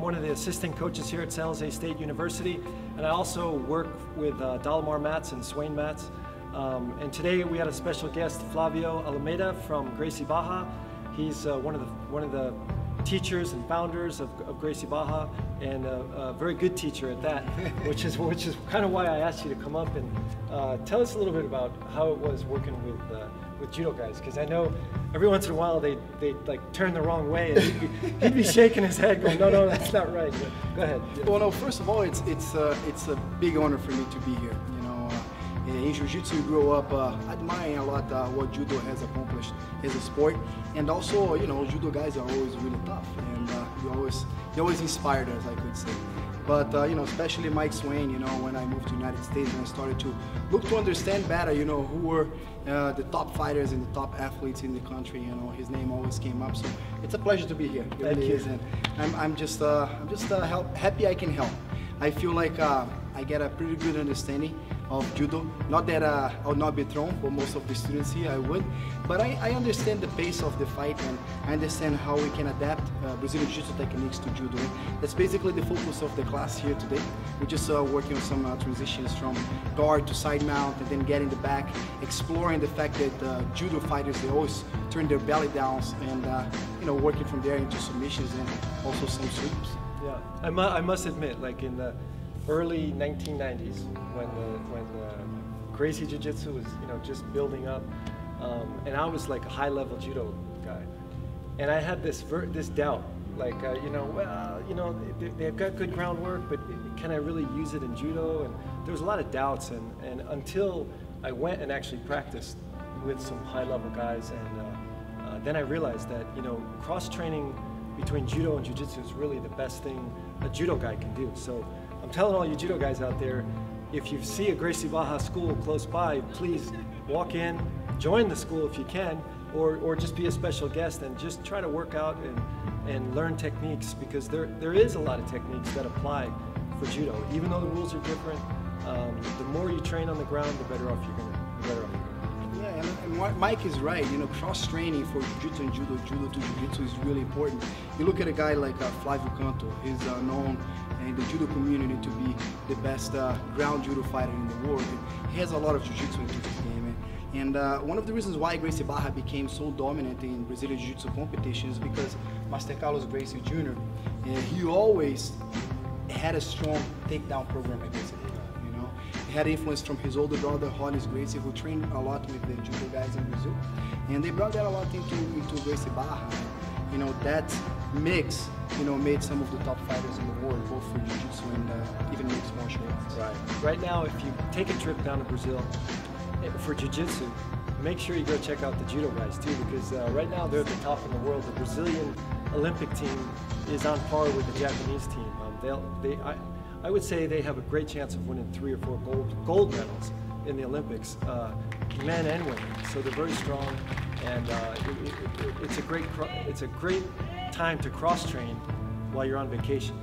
one of the assistant coaches here at San Jose State University, and I also work with Dalmar mats and Swain mats. And today we had a special guest, Flavio Almeida from Gracie Barra. He's one of the teachers and founders of Gracie Barra, and a very good teacher at that, which is kind of why I asked you to come up and tell us a little bit about how it was working with judo guys, because I know every once in a while they like turn the wrong way, and he'd be shaking his head going, no, that's not right. But go ahead. Well, no, first of all, it's a big honor for me to be here. You know, in Jiu-Jitsu, you grow up admiring a lot what Judo has accomplished as a sport, and also, you know, Judo guys are always really tough, and you always inspired us, I could say. But you know, especially Mike Swain, you know, when I moved to the United States and I started to look to understand better, you know, who were the top fighters and the top athletes in the country, you know, his name always came up. So it's a pleasure to be here. It really is, and I'm just happy I can help. I feel like I get a pretty good understanding of Judo. Not that I would not be thrown, but most of the students here I would. But I understand the pace of the fight, and I understand how we can adapt Brazilian Jiu-Jitsu techniques to Judo. That's basically the focus of the class here today. We're just working on some transitions from guard to side mount, and then getting the back, exploring the fact that Judo fighters, they always turn their belly down, and you know, working from there into submissions and also some sweeps. Yeah, I must admit, like in the early 1990s, when Gracie Jiu-Jitsu was, you know, just building up, and I was like a high-level judo guy, and I had this doubt, like you know, well, you know, they've got good groundwork, but can I really use it in judo? And there was a lot of doubts, and until I went and actually practiced with some high-level guys, and then I realized that, you know, cross-training between judo and jiu-jitsu is really the best thing a judo guy can do. So I'm telling all you judo guys out there, if you see a Gracie Barra school close by, please walk in, join the school if you can, or just be a special guest and just try to work out and learn techniques, because there is a lot of techniques that apply for judo. Even though the rules are different, the more you train on the ground, the better off you're going to be. Yeah, and Mike is right. You know, cross-training for Jiu-Jitsu and Judo, Judo to Jiu-Jitsu is really important. You look at a guy like Flavio, he's known in the Judo community to be the best ground Judo fighter in the world. And he has a lot of Jiu-Jitsu into this game. And one of the reasons why Gracie Barra became so dominant in Brazilian Jiu-Jitsu competitions is because Master Carlos Gracie Jr., he always had a strong takedown program at Gracie Barra. He had influence from his older brother, Hollis Gracie, who trained a lot with the Judo guys in Brazil. And they brought that a lot into Gracie Barra. You know, that mix, you know, made some of the top fighters in the world, both for Jiu-Jitsu and even mixed martial arts. Right. Right now, if you take a trip down to Brazil for Jiu-Jitsu, make sure you go check out the Judo guys too, because right now they're the top in the world. The Brazilian Olympic team is on par with the Japanese team. I would say they have a great chance of winning 3 or 4 gold medals in the Olympics, men and women. So they're very strong, and it's a great time to cross-train while you're on vacation.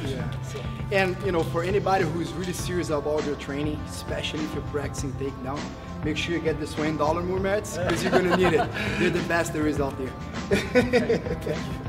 Yeah. And you know, for anybody who's really serious about their training, especially if you're practicing takedown, make sure you get the Swain mats, because you're gonna need it. They're the best there is out there. Thank you.